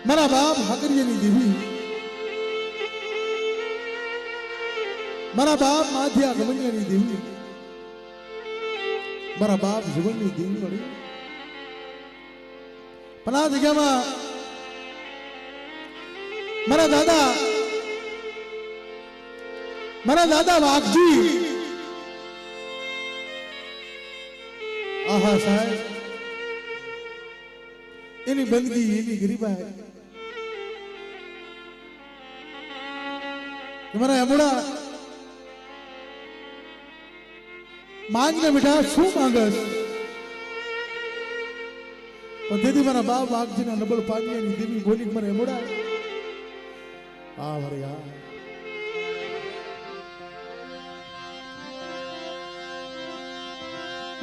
મારા બાપ હાકરિયાની દેવી મારા બાપ માધ્યા ગમનિયાની દેવી મારા બાપ જીવનની દેવી મળી પણ આ જગ્યામાં મારા દાદા વાઘજી આહા સાહેબ એની બંદગી એની ગરીબાઈ મારા એમડા માંગને બેટા શું માંગસ? પણ તેથી મારા બાપ વાઘજીના નબળ પાડીની દેવી બોલી મારા એમડા આ વરે આ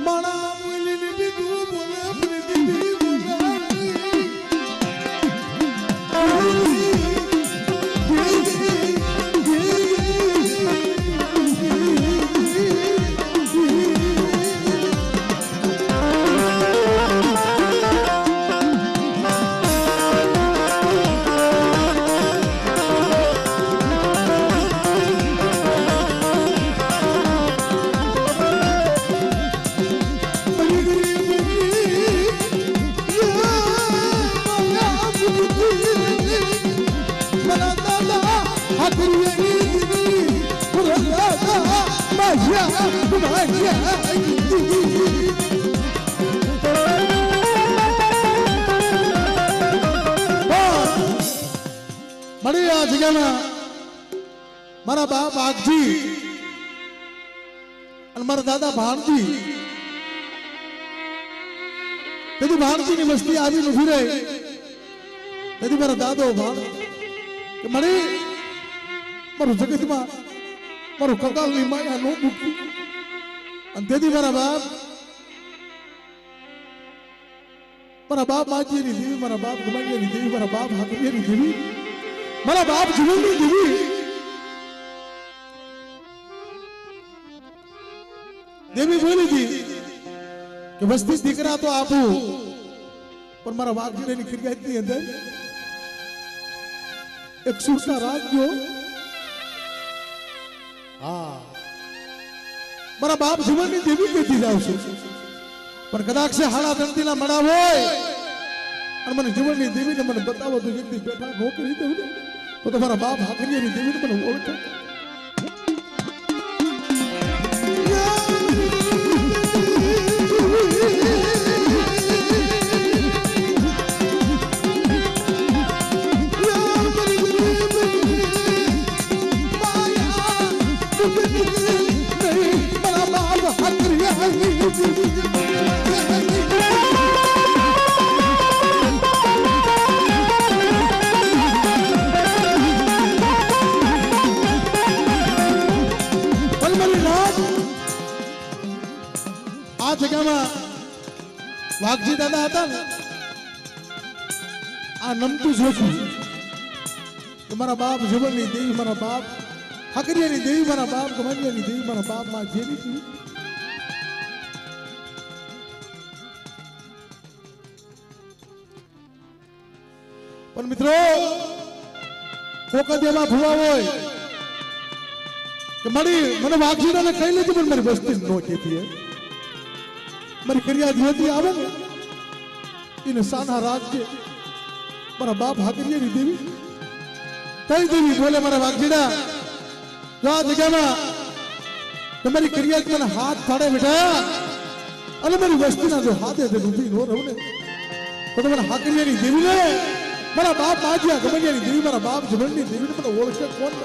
માણા બોલીને બીજું બોલે આપણી દેવી મળી આ જગ્યામાં મારા બાપ વાઘજી અને મારા દાદા ભાણજી તેથી ભાણજીની વસ્તી આવીને ઉભી રહી તેથી મારા દાદો ભાણ કે મળી મારું જગતમાં મારું કકાલની માયા નો મૂકી અને તેથી મારા બાપ માજીની દેવી મારા બાપ ગુમાડીની દેવી મારા બાપ હાકરીની દેવી મારા બાપ જીવનની દેવી દેવી બોલી હતી કે વસ્તી દીકરા તો આપું પણ મારા વાઘજીની ક્રિયાની અંદર એક સુરતા રાખજો. હા મારા બાપ જીવનની દેવી કહેતી જાવ છું પણ કદાચ છે હાડા ધરતીના મડા હોય અને મને જીવનની દેવીને મને બતાવો તો વ્યક્તિ બેઠા નોકરી દઉં ને તો તમારા બાપ હાકરીની દેવીને મને ઓળખે. આ જગ્યામાં વાઘજી દાદા હતા ને આ નમતું જોખું મારા બાપ જીવનની દેવી મારા બાપ હાકરિયાની દેવી મારા બાપ ગમનિયાની દેવી મારા બાપ માં જેની દેવી પણ મિત્રો કોકા દેવા ભુવા હોય કે મળી મને વાઘજીને કહી લેતી પણ મારી વસ્તી ન કહેતી મારી ફરિયાદ હતી આવે ને એને સાના રાજ્ય મારા બાપ હાકરિયાની દેવી કઈ દેવી બોલે મારા વાઘજીડા જો આ જગ્યામાં તમારી ફરિયાદ મને હાથ ફાડે બેટા અને મારી વસ્તીના જો હાથે ઊભી નો રહું ને તો તમારા હાકરિયાની દેવી ને મારા બાપ માજિયા ગમનિયાની દેવી મારા બાપ જમણની દેવીને મને ઓળખે કોણ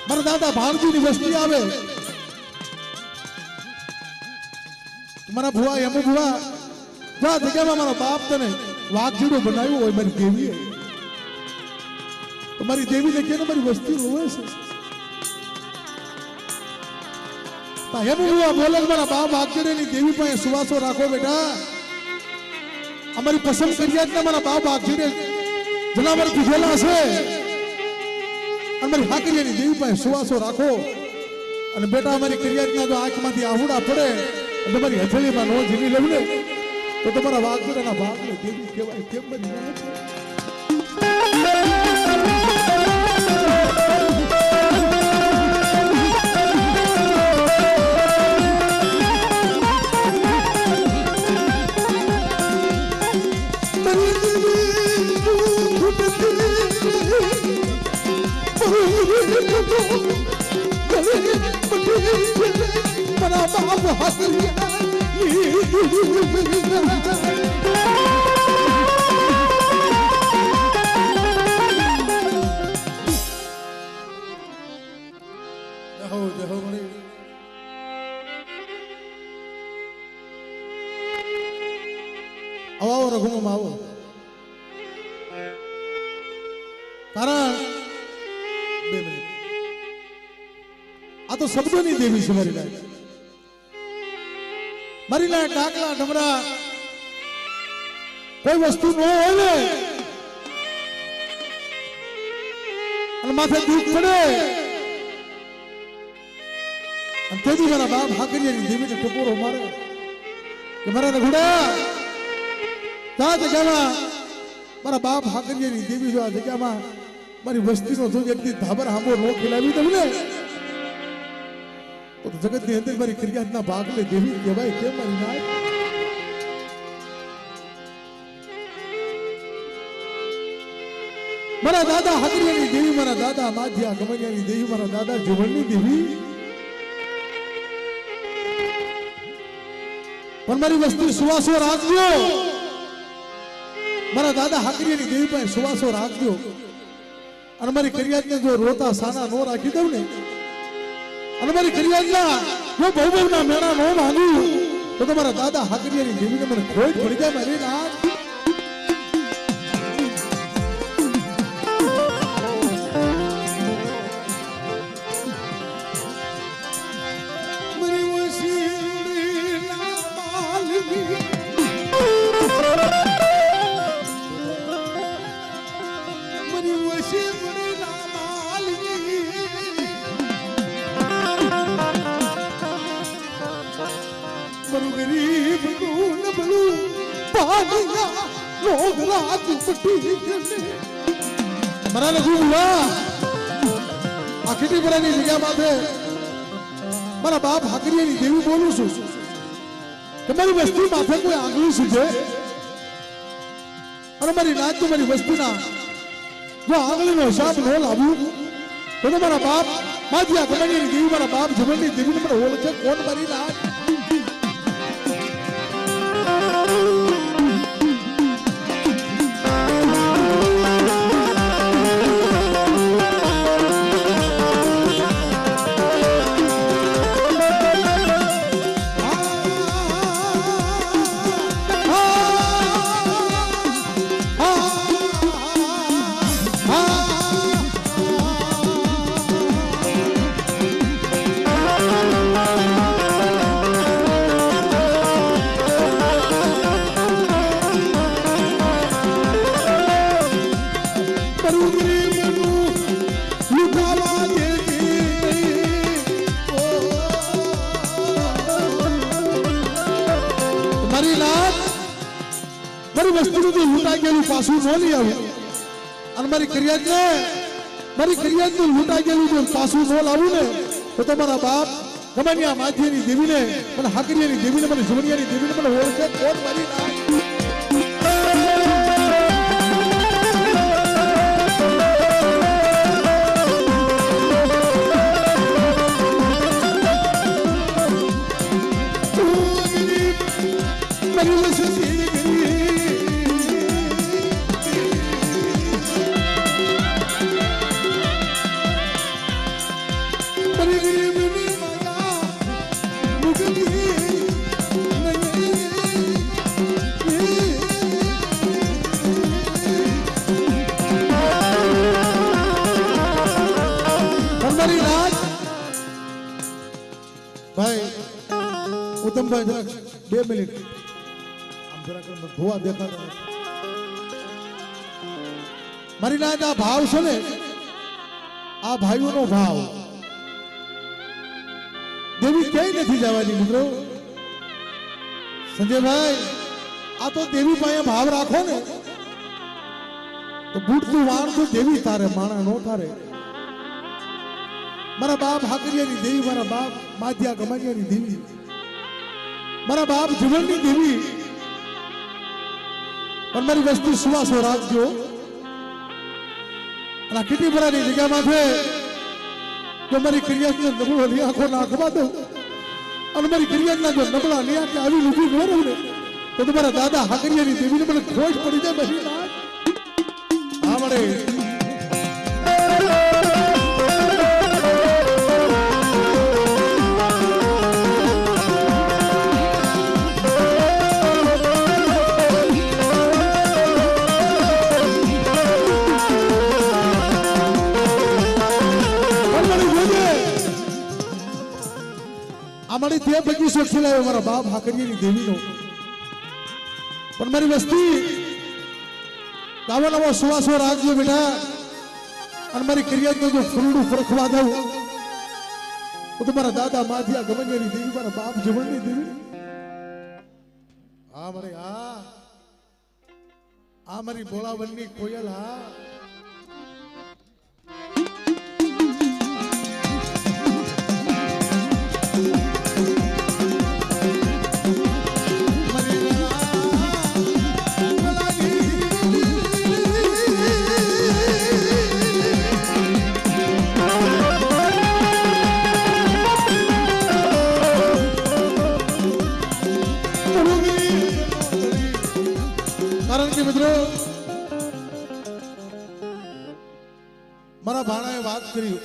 મારા દાદા ભાણજીની વસ્તી આવે મારા ભુવા એમ ભુવા જા જગ્યામાં મારા બાપ તને વાઘજીડો બનાવ્યો હોય મારી દેવીએ તો મારી દેવીને કે મારી વસ્તી રોવે છે એમ ભુવા બોલે મારા બાપ વાઘજીડોની દેવી પાસે સુવાસો રાખો બેટા અમારી પસંદ કર્યા જ ને મારા બાપ વાઘજીડે જનાવર પીધેલા છે અમારી હાકરિયાની દેવી પાસે સુવાસો રાખો અને બેટા અમારી કરિયાતના જો આંખમાંથી આહુડા પડે તમારી હથેળીમાં નો ઝીલી લેવું ને તો તમારા વાઘેરાના ભાગને દેવી કહેવાય કેમ બની ના છે? મારા બાપ હાકરિયા આવો રઘુમાં આવો. કારણ 2 મિનિટ આ તો શબ્દોની દેવી છે મારી લાયક. મારી લાયક ડાકલા ઢમરા કોઈ વસ્તુ ન હોય ને અને માથે દુઃખ પડે અને તેથી મારા બાપ હાકરિયાની દેવીને ટકોરો મારે કે મારા રઘુડા આ જગ્યામાં મારા બાપ હાકરિયાની દેવી જો આ જગ્યામાં મારી વસ્તીનો જો એકથી ધાબર હાંભો નો ખીલાવી દઉં ને તો જગતની અંદર મારી ફરિયાદના ભાગલે દેવી કહેવાય કેમ મારી નાય? મારા દાદા હાકરિયાની દેવી, મારા દાદા માધ્યા કમૈયાની દેવી, મારા દાદા જીવનની દેવી, પણ મારી વસ્તી સુવાસો રાખજો. મારા દાદા હાકરિયાની દેવી પાસે સુવાસો રાખજો અને મારી ફરિયાદને જો રોતા સાના નો રાખી દઉં ને અને મારી ફરિયાદના જો બહુબહુના મેળા નો માંગું તો તમારા દાદા હાકરિયાની દેવીને મને ખોટ પડી જાય મારી નાથ. गरीब को नबलू पानिया लोग रात पट्टी करने मरा लगूंगा આ ખેતી પરાની જગ્યા માથે મારા બાપ હાકરિયાની દેવી બોલું છું કે મારી વસ્તી માથે કોઈ આંગળી સુજે અને મારી નાચ તો મારી વસ્તીના જો આંગળીનો હિસાબ ન લાવું તો મારા બાપ માધ્યા કમૈયાની દેવી, મારા બાપ જમણની દેવીને મને ઓળખે કોણ મારી નાચ? મારી વસ્તુનું જો લૂંટાઈ ગયેલું પાછું ન લઈ આવ્યું અને મારી ફરિયાદનું લૂંટાઈ ગયેલું જો પાછું ન લાવું ને તો તમારા બાપ કમૈયા માધ્યાની દેવીને, મને હાકરિયાની દેવીને, મને જીવણિયાની દેવીને મને ઓળખે કોણ મારી નાચ? ભાઈ ઉત્તમભાઈ જરાક 2 મિનિટ આમ જરાક ભુવા દેખાતા મારી નાચ આ ભાવ છે ને, આ ભાઈઓનો ભાવ દેવી ક્યાંય નથી જવાની મિત્રો. સંજયભાઈ આ તો દેવી પાસે ભાવ રાખો ને તો બુડતું વાણ તો દેવી તારે માણા નો તારે. મારા બાપ હાકરિયાની દેવી, મારા બાપ માધ્યા ગમાડિયાની દેવી, મારા બાપ જીવનની દેવી. પણ મારી વસ્તી સુવાસો રાખજો. અને કેટલી બરાની જગ્યામાં છે જો મારી ક્રિયાને નબળો લઈ આંખો નાખવા દઉં અને મારી ક્રિયાના જો નબળા લઈ આંખે આવી લીધી ન રહું ને તો તમારા દાદા હાકરિયાની દેવીને મને ખોજ પડી જાય. બધી હા મળે અમારી તે બગીચો ખીલાયો મારા બાપ હાકરિયાની દેવીનો. પણ મારી વસ્તી નવો નવો સુવાસો રાખજો બેટા. અને મારી ક્રિયાને જો ફૂલડું ફરખવા દઉં તો તમારા દાદા માધ્યા ગમનિયાની દેવી, મારા બાપ જીવનની દેવી. હા મારી આ મારી બોલાવનની કોયલ. હા મારા ભાણાએ વાત કરી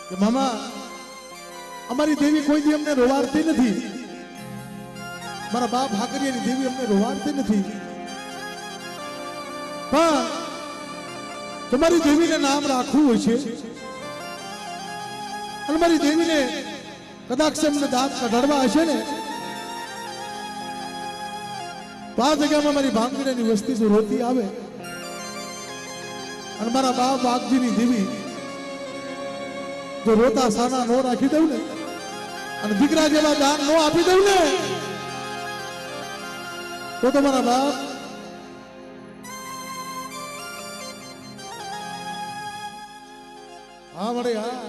કે મામા અમારી દેવી કોઈ દી અમને રોવાડતી નથી. મારા બાપ હાકરિયાની દેવી અમને રોવાડતી નથી. પણ તમારી દેવીને નામ રાખવું હોય છે અને મારી દેવીને કદાચ અમને દાંત કઢાડવા હશે ને તો આ જગ્યામાં મારી ભાંગડીની વસ્તી જો રોતી આવે અને મારા બાપ વાઘજીની દેવી જો રોતા સાના નો રાખી દઉં ને અને દીકરા જેવા દાન નો આપી દઉં ને તો તમારા બાપ હા મળે. હા